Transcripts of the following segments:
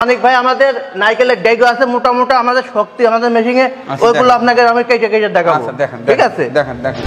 অনেক ভাই আমাদের নাইকেলের ডেগো আছে মোটা মোটা আমাদের শক্তি আমাদের মেশিনে ওইগুলো আপনাকে আমি কেটে কেটে দেখাবো। ঠিক আছে দেখেন দেখেন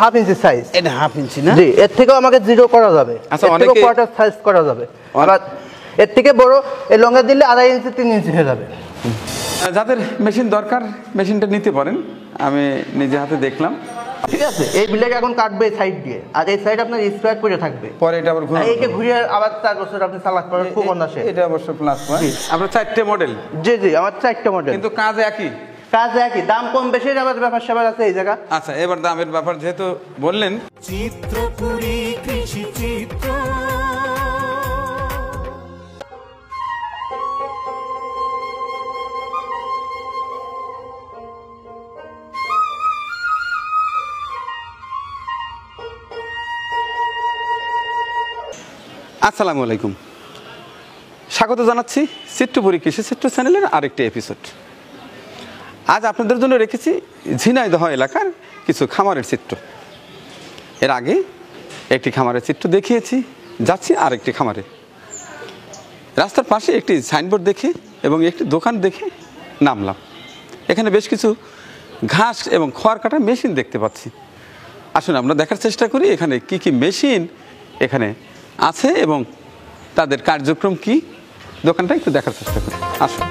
হাফ ইঞ্চি সাইজ, এটা হাফ ইঞ্চি না? জি, এর থেকেও আমাকে জিরো করা যাবে, আচ্ছা অনেকে কোয়ার্টার সাইজ করা যাবে। আর এর থেকে বড় এই লঙ্গা দিলে 2.5 ইঞ্চি 3 ইঞ্চি হয়ে যাবে। যাদের মেশিন দরকার মেশিনটা নিতে পারেন, আমি নিজে হাতে দেখলাম। ঠিক আছে, এই ব্লেড এখন কাটবে সাইড দিয়ে, আর এই সাইড আপনার স্কোয়ার করে থাকবে, পরে এটা আবার ঘুরিয়ে আবার 4 বছর আপনি চালাতে পারবেন খুব অনায়াসে। এটা অবশ্য প্লাস পয়েন্ট। আপনার 4টে মডেল? জি জি, আমার 4টে মডেল, কিন্তু কাজ একই। কাজ একই, দাম কম বেশি আবার ব্যাপার স্যাপার আছে এই জায়গা। আচ্ছা, এবার দামের ব্যাপার যেহেতু বললেন, চিত্রপুরী কৃষি চিত্র। আসসালামু আলাইকুম, স্বাগত জানাচ্ছি চিত্রপুরী কৃষি চিত্র চ্যানেলের আরেকটি এপিসোড। আজ আপনাদের জন্য রেখেছি ঝিনাইদহ এলাকার কিছু খামারের চিত্র। এর আগে একটি খামারের চিত্র দেখিয়েছি, যাচ্ছি আরেকটি খামারে। রাস্তার পাশে একটি সাইনবোর্ড দেখে এবং একটি দোকান দেখে নামলাম। এখানে বেশ কিছু ঘাস এবং খড় কাটার মেশিন দেখতে পাচ্ছি। আসুন আমরা দেখার চেষ্টা করি এখানে কি কি মেশিন এখানে আছে এবং তাদের কার্যক্রম কি, দোকানটা একটু দেখার চেষ্টা করি। আসুন।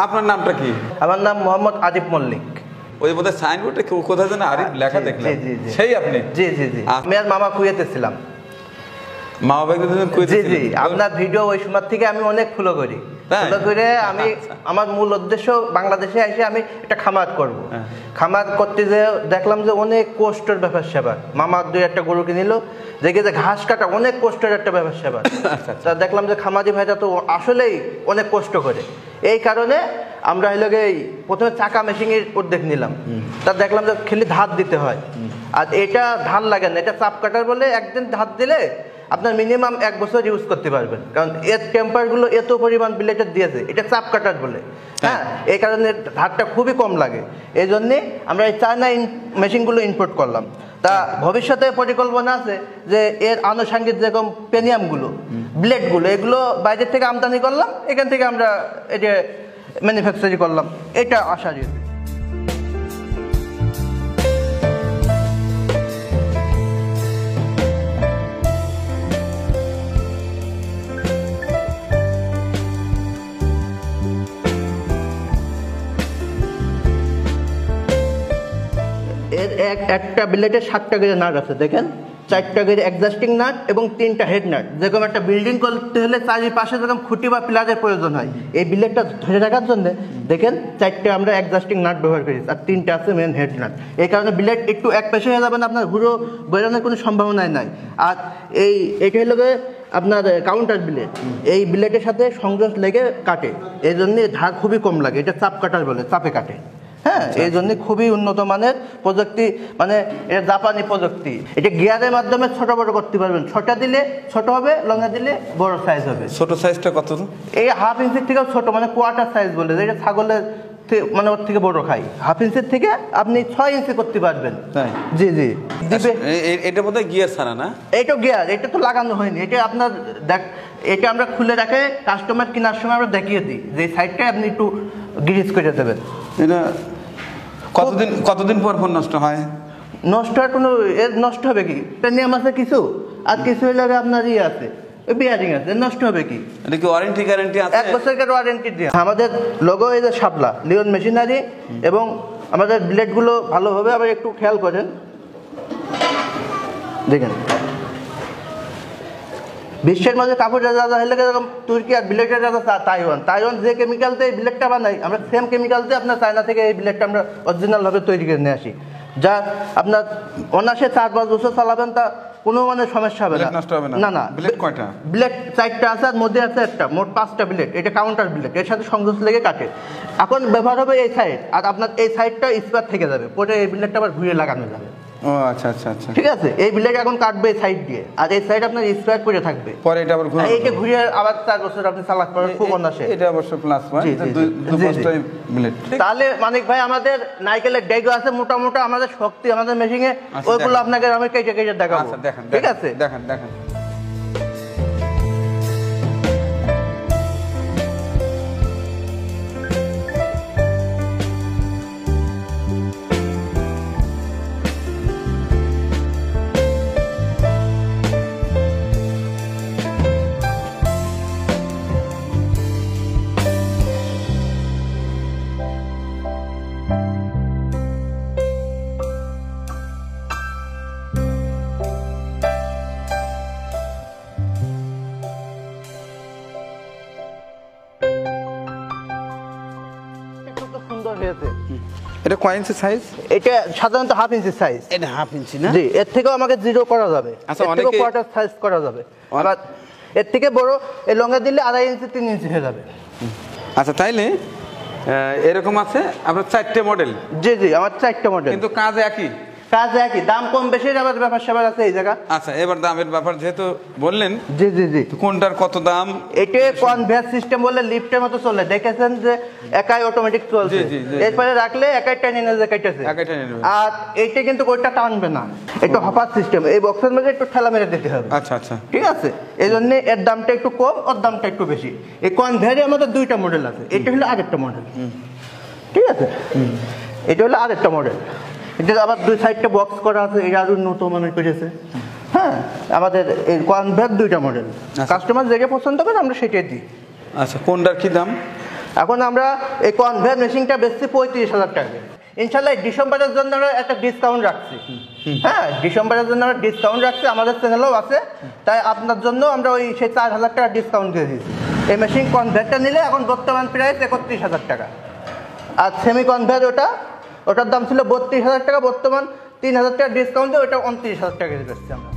আপনার নামটা কি? আমার নাম মোহাম্মদ আরিফ মল্লিক। ওই বোধহয় সাইনবোর্ডে কোথায় যেন আরিফ লেখা দেখলাম, সেই আপনি? জি জি জি, আমি আর মামা কুয়েতে ছিলাম। মামা ভাই জি জি, আপনার ভিডিও ওই সময় থেকে আমি অনেক ফলো করি। ফলো করে আমি আমার মূল উদ্দেশ্য বাংলাদেশে এসে আমি একটা খামার করব। খামার করতে যে দেখলাম যে অনেক কষ্টের ব্যাপার স্যাপার। মামা 2-1টা গরু কিনিল, দেখে যে ঘাস কাটা অনেক কষ্টের একটা ব্যাপার স্যাপার। তা দেখলাম যে খামারি ভাইটা তো আসলেই অনেক কষ্ট করে। এই কারণে আমরা এই প্রথমে চাকা মেশিনের উদ্যোগ নিলাম। তা দেখলাম যে খালি ধার দিতে হয়, আর এটা ধার লাগে না, এটা চাপ কাটার বলে একদিন ধার দিলে আপনার মিনিমাম 1 বছর ইউজ করতে পারবেন, কারণ এর টেম্পারগুলো এত পরিমাণ বিলেটের দিয়েছে, এটা চাপ কাটার বলে। হ্যাঁ, এই কারণে ধারটা খুবই কম লাগে। এই জন্যে আমরা এই চায়না মেশিনগুলো ইম্পোর্ট করলাম। তা ভবিষ্যতে পরিকল্পনা আছে যে এর আনুষঙ্গিক যেরকম পেনিয়ামগুলো, ব্লেডগুলো, এগুলো বাইরের থেকে আমদানি করলাম, এখান থেকে আমরা এটা ম্যানুফ্যাকচারিং করলাম, এটা আশা রয়েছে। এর একটা ব্লেডের 7টা করে নাট আছে, দেখেন 4টা করে অ্যাডজাস্টিং নাট এবং 3টা হেড নাট। যেরকম একটা বিল্ডিং করতে হলে চারিপাশে যেরকম খুঁটি বা পিলারের প্রয়োজন হয়, এই ব্লেডটা ধরে রাখার জন্য দেখেন 4টে আমরা অ্যাডজাস্টিং নাট ব্যবহার করি, আর 3টা আছে মেন হেড নাট। এই কারণে ব্লেড একটু এক পেশে হয়ে যাবে না, আপনার ঘুরো বেরোনোর কোনো সম্ভাবনাই নাই। আর এইটা হলো আপনার কাউন্টার ব্লেড, এই ব্লেডের সাথে সংযোগ লেগে কাটে, এই জন্য ধার খুবই কম লাগে। এটা চাপ কাটার বলে, চাপে কাটে। হ্যাঁ, এই জন্য খুবই উন্নত মানের প্রযুক্তি, মানে এটা জাপানি প্রযুক্তি। এটা গিয়ারের মাধ্যমে ছোট বড় করতে পারবেন, ছোটা দিলে ছোট হবে, লঙ্গা দিলে বড় সাইজ হবে। ছোট সাইজটা কত? এই হাফ ইঞ্চির থেকেও ছোট, মানে কোয়ার্টার সাইজ বলে, এটা ছাগলের মানে ওর থেকে বড় খাই। হাফ ইঞ্চির থেকে আপনি 6 ইঞ্চি করতে পারবেন। জি জি, দিবে। এটা বোধহয় গিয়ার ছাড়া না? এইটা গিয়ার, এটা তো লাগানো হয়নি। এটা আপনার দেখ, এটা আমরা খুলে রাখে কাস্টমার কেনার সময় আমরা দেখিয়ে দিই যে সাইডটা আপনি একটু গ্রিজ করে দেবেন। এটা কতদিন পর ফোন নষ্ট হয়? নষ্ট হয় কোনো, এর নষ্ট হবে কি? এটা নিয়ম আছে কিছু, আর কিছু হলে আপনার ইয়ে আছে, বিয়ারিং আছে, নষ্ট হবে কি? এটা কি ওয়ারেন্টি গ্যারান্টি আছে? 1 বছরের ওয়ারেন্টি দিয়ে। আমাদের লোগো এই যে শাপলা লিওন মেশিনারি, এবং আমাদের ব্লেডগুলো ভালো হবে। আবার একটু খেয়াল করেন, দেখেন বিশ্বের মধ্যে কাপড় যা হলে এরকম তুর্কি, আর ব্লেডের যা তাইওয়ান যে কেমিক্যাল দিয়ে এই ব্লেডটা বানাই, আমরা সেম কেমিক্যাল দিয়ে আপনার চায়না থেকে এই ব্লেডটা আমরা অরিজিনালভাবে তৈরি করে নিয়ে আসি, যা আপনার অনায়াসে 4-5 বছর চালাবেন, তা কোনো মানে সমস্যা হবে না। না না, ব্লেড কয়টা? ব্লেড 4টা আছে, আর মধ্যে আছে একটা, মোট 5টা ব্লেড। এটা কাউন্টার ব্লেড, এর সাথে সংযোগ লেগে কাটে। এখন ব্যবহার হবে এই সাইড, আর আপনার এই সাইডটা স্পেয়ার থেকে যাবে, পরে এই ব্লেডটা আবার ঘুরিয়ে লাগানো যাবে। ও আচ্ছা আচ্ছা আচ্ছা, ঠিক আছে। এই ব্লেড এখন কাটবে এই সাইড দিয়ে, আর এই সাইড আপনার স্পেয়ার করে থাকবে, পরে এটা আবার এইটা ঘুরিয়ে আবার 4 বছর আপনি চালাতে পারবেন খুব অনায়াসে। এটা অবশ্য প্লাস পয়েন্ট, দুপাশটাই ব্লেড। তাহলে মানিক ভাই, আমাদের নাইকেলের ডেগো আছে মোটা মোটা, আমাদের শক্তি আমাদের মেশিনে, ওইগুলো আপনাকে আমি কেটে কেটে দেখাবো। ঠিক আছে, দেখেন দেখেন। সুন্দর হয়েছে। এটা কয় ইঞ্চি সাইজ? এটা সাধারণত 1/2 ইঞ্চি সাইজ। এটা 1/2 ইঞ্চি না? জি, এর থেকেও আমাকে 0 করা যাবে, আচ্ছা, এর থেকেও কোয়ার্টার সাইজ করা যাবে। আবার এর থেকে বড় এই লঙ্গা দিলে 2.5 ইঞ্চি 3 ইঞ্চি হয়ে যাবে। আচ্ছা, তাইলে এরকম আছে আপনার 4টে মডেল? জি জি, আমার 4টা মডেল, কিন্তু কাজ একই? কাজ একই, দাম কম বেশি আবার ব্যাপার স্যাপার আছে এই জায়গা। আচ্ছা, এবার দামের ব্যাপার যেহেতু বললেন, জি জি জি, কোনটার কত দাম? এটা কনভেয়ার সিস্টেম বলে লিফটের মতো চলে, দেখেছেন যে একাই অটোমেটিক চলছে, এরপরে রাখলে একাই টেনে নিয়ে যায় কাটতেছে। আর এইটা কিন্তু ওইটা টানবে না, এটা হপার সিস্টেম, এই বক্সের মধ্যে একটু ঠেলা মেরে দিতে হবে। আচ্ছা আচ্ছা, ঠিক আছে। এই জন্য এর দামটা একটু কম, ওর দামটা একটু বেশি। এই কনভেয়ারে আমাদের 2টা মডেল আছে, এটা হলো আরেকটা মডেল। ঠিক আছে, এটা হলো আরেকটা মডেল। এটা আবার 2 সাইডটা বক্স করা আছে, এটা আরো নতুন মনে করেছে। হ্যাঁ, আমাদের এই কনভেয়ার 2টা মডেল, কাস্টমার যেটা পছন্দ করে আমরা সেটাই দিই। আচ্ছা, কোনটার কি দাম? এখন আমরা এই কনভেয়ার মেশিনটা বেচছি 35,000 টাকা। ইনশাল্লাহ ডিসেম্বরের জন্য আমরা একটা ডিসকাউন্ট রাখছি। হ্যাঁ, ডিসেম্বরের জন্য আমরা ডিসকাউন্ট রাখছি, আমাদের চ্যানেলেও আছে, তাই আপনার জন্য আমরা ওই সেই 4,000 টাকা ডিসকাউন্ট দিয়ে দিয়েছি। এই মেশিন কনভেয়ারটা নিলে এখন বর্তমান প্রাইস 31,000 টাকা। আর সেমি কনভেয়ার ওটার দাম ছিল 32,000 টাকা, বর্তমান 3,000 টাকা ডিসকাউন্টে ওটা 29,000 টাকা বেচছি আমরা।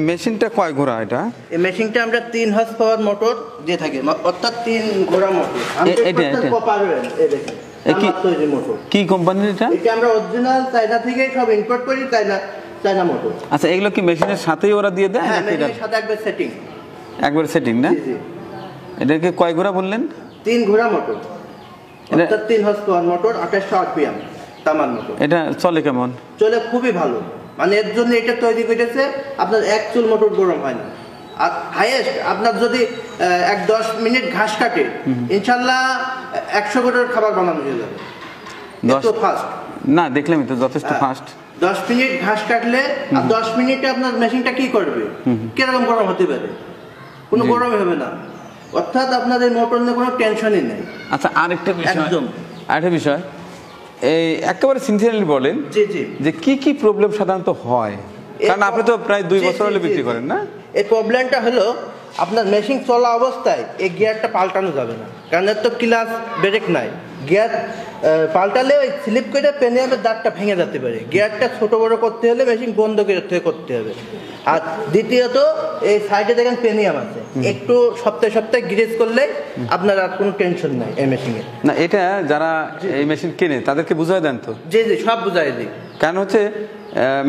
মেশিনটা কয় ঘোড়া? এটা এই মেশিনটা আমরা 3 হর্স পাওয়ার মোটর দিয়ে থাকি, অর্থাৎ 3 ঘোড়া মোটর। কি কোম্পানির এটা? এটা আমরা অরিজিনাল চায়না থেকে সব ইম্পোর্ট করি, চায়না মোটর। আচ্ছা, এগুলো কি মেশিনের সাথেই ওরা দিয়ে দেয়? হ্যাঁ, মেশিনের সাথে একবার সেটিং না? এটা কি কয় ঘোড়া বললেন? 3 ঘোড়া মোটর, অর্থাৎ 3 হর্স পাওয়ার মোটর, 2800 আরপিএম তামার মোটর। এটা চলে কেমন? চলে খুবই ভালো, মানে এর জন্য এটা তৈরি করেছে আপনার 1 চুল মোটর গরম হয় না। আর হাইয়েস্ট আপনার যদি 10 মিনিট ঘাস কাটে, ইনশাল্লাহ 100 কিলোর খাবার বানানো হয়ে যাবে। এত ফাস্ট না, দেখলামই তো, যথেষ্ট ফাস্ট। 10 মিনিট ঘাস কাটলে আর 10 মিনিটে আপনার মেশিনটা কি করবে, কিরকম গরম হতে পারে? কোনো গরমই হবে না, অর্থাৎ আপনার এই মোটর নিয়ে কোনো টেনশনই নেই। আচ্ছা, আরেকটা বিষয়, এই একেবারে সিনসিয়ারলি বলেন যে কি কি প্রবলেম সাধারণত হয়, কারণ আপনি তো প্রায় 2 বছর হলে বিক্রি করেন না? এই প্রবলেমটা হলো আপনার মেশিন চলা অবস্থায় এই গিয়ারটা পাল্টানো যাবে না, কারণ এর তো ক্লাচ ব্রেক নাই, গিয়ার পাল্টালে ওই স্লিপ করে পেনিয়ামের দাগটা ভেঙে যেতে পারে। গিয়ারটা ছোট বড় করতে হলে মেশিন বন্ধ করে করতে হবে। আর দ্বিতীয়ত এই সাইডে দেখেন পেনিয়াম আছে, একটু সপ্তাহে সপ্তাহে গ্রিজ করলে আপনার আর কোনো টেনশন নাই এই মেশিনে। না এটা যারা এই মেশিন কেনে তাদেরকে বুঝাই দেন তো? জি জি, সব বুঝাই দিই। কারণ হচ্ছে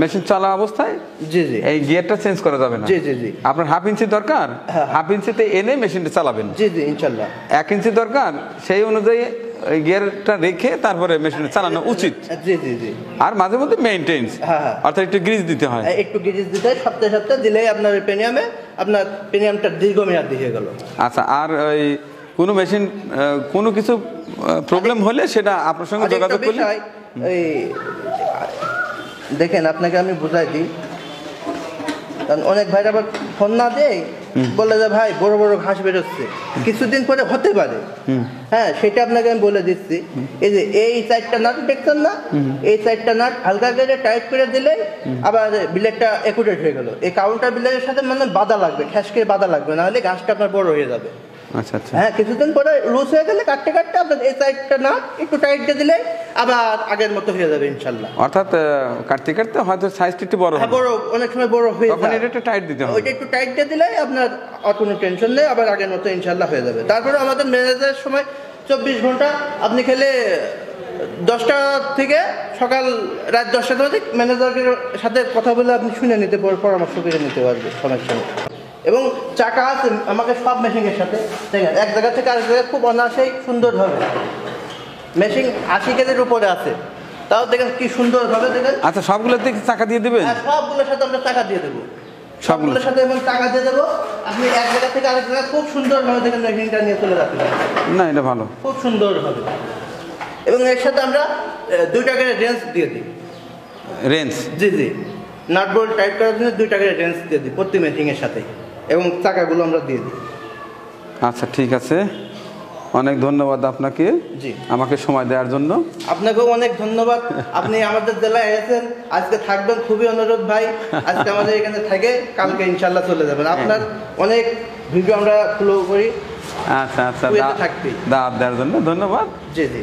মেশিন চলা অবস্থায় জি জি এই গিয়ারটা চেঞ্জ করা যাবে না। জি জি জি, আপনার হাফ ইঞ্চি দরকার, হাফ ইঞ্চিতে এনে মেশিনটা চালাবেন। জি জি ইনশাল্লাহ। 1 ইঞ্চি দরকার, সেই অনুযায়ী ওই গিয়ারটা রেখে তারপরে মেশিনটা চালানো উচিত। জি জি জি। আর মাঝে মধ্যে মেইনটেন্স, অর্থাৎ একটু গ্রিজ দিতে হয়। একটু গ্রিজ দিতে হয় সপ্তাহে সপ্তাহে, দিলেই আপনার পেনিয়ামে আপনার পেনিয়ামটা দীর্ঘমেয়াদী হয়ে গেল। আচ্ছা, আর ওই কোনো মেশিন কোনো কিছু প্রবলেম হলে সেটা আপনার সঙ্গে যোগাযোগ করলে ওই দেখেন আপনাকে আমি বুঝাই দিই, কারণ অনেক ভাইরা আবার ফোন না দেয়, বলে যে ভাই বড় বড় ঘাস বেরোচ্ছে, কিছুদিন পরে হতে পারে। হ্যাঁ, সেটা আপনাকে আমি বলে দিচ্ছি। এই যে এই সাইডটা নাট দেখছেন না, এই সাইডটা নাট হালকা করে টাইট করে দিলে আবার বিলেটটা একুরেট হয়ে গেল। এই কাউন্টার বিলেটের সাথে মানে বাধা লাগবে, ঠ্যাস করে বাধা লাগবে, না হলে ঘাসটা আপনার বড় হয়ে যাবে। আচ্ছা আচ্ছা। হ্যাঁ, কিছুদিন পরে লুজ হয়ে গেলে কাটতে কাটতে আপনার এই সাইডটা না একটু টাইট দিয়ে দিলে আবার আগের মতো হয়ে যাবে ইনশাল্লাহ। অর্থাৎ কাটতে কাটতে হয়তো সাইজটা একটু বড় হবে, বড় অনেক সময় বড় হয়ে তখন যায়, এটা একটু টাইট দিতে হবে। ওইটা একটু টাইট দিয়ে দিলে আপনার আর কোনো টেনশন নেই, আবার আগের মতো ইনশাল্লাহ হয়ে যাবে। তারপরে আমাদের ম্যানেজারের সময় 24 ঘন্টা, আপনি খেলে 10টা থেকে সকাল রাত 10টা মধ্যে ম্যানেজারের সাথে কথা বলে আপনি শুনে নিতে পারবেন, পরামর্শ করে নিতে পারবেন সমস্যা নেই। এবং চাকা আছে আমাকে সব মেশিনের সাথে, দেখেন এক জায়গা থেকে আরেক জায়গায় খুব অনায়াসেই সুন্দরভাবে। মেশিন 80 কেজির উপরে আছে, তাও দেখেন কি সুন্দরভাবে দেখেন। আচ্ছা, সবগুলোতে চাকা দিয়ে দেবেন? হ্যাঁ, সবগুলোর সাথে আমরা টাকা দিয়ে দেবো, সবগুলোর সাথে এবং টাকা দিয়ে দেবো। আপনি এক জায়গা থেকে আরেক জায়গায় খুব সুন্দরভাবে দেখেন মেশিনটা নিয়ে চলে যাতে পারেন। না, এটা ভালো, খুব সুন্দরভাবে। এবং এর সাথে আমরা 2 টাকার রেঞ্জ দিয়ে দিই। রেঞ্জ? জি জি, নাট বোল্ট টাইট করার জন্য 2 টাকার রেঞ্জ দিয়ে দিই প্রতি মেশিনের সাথে, এবং চাকাগুলো আমরা দিয়ে দিই। আচ্ছা, ঠিক আছে, অনেক ধন্যবাদ আপনাকে জি, আমাকে সময় দেওয়ার জন্য। আপনাকেও অনেক ধন্যবাদ, আপনি আমাদের জেলায় এসেছেন, আজকে থাকবেন, খুবই অনুরোধ ভাই, আজকে আমাদের এখানে থেকে কালকে ইনশাল্লাহ চলে যাবেন। আপনার অনেক ভিডিও আমরা ফলো করি। আচ্ছা আচ্ছা, দাওয়াত দেওয়ার জন্য ধন্যবাদ। জি জি,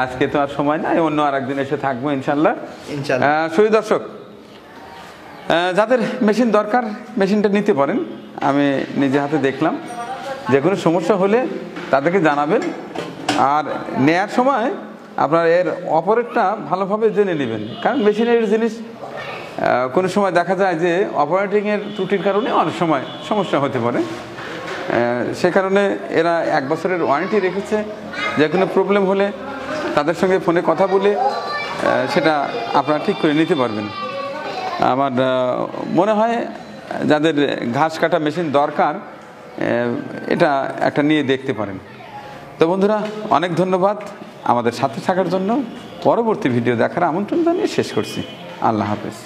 আজকে তো আর সময় নাই, অন্য আর একদিন এসে থাকবো ইনশাল্লাহ। ইনশাল্লাহ। সুধী দর্শক, যাদের মেশিন দরকার মেশিনটা নিতে পারেন। আমি নিজে হাতে দেখলাম, যে কোনো সমস্যা হলে তাদেরকে জানাবেন, আর নেয়ার সময় আপনার এর অপারেটটা ভালোভাবে জেনে নেবেন। কারণ মেশিনের জিনিস কোনো সময় দেখা যায় যে অপারেটিংয়ের ত্রুটির কারণে অনেক সময় সমস্যা হতে পারে। সে কারণে এরা 1 বছরের ওয়ারেন্টি রেখেছে। যে কোনো প্রবলেম হলে তাদের সঙ্গে ফোনে কথা বলে সেটা আপনারা ঠিক করে নিতে পারবেন। আমার মনে হয় যাদের ঘাস কাটা মেশিন দরকার, এটা একটা নিয়ে দেখতে পারেন। তো বন্ধুরা, অনেক ধন্যবাদ আমাদের সাথে থাকার জন্য। পরবর্তী ভিডিও দেখার আমন্ত্রণ জানিয়ে শেষ করছি। আল্লাহ হাফেজ।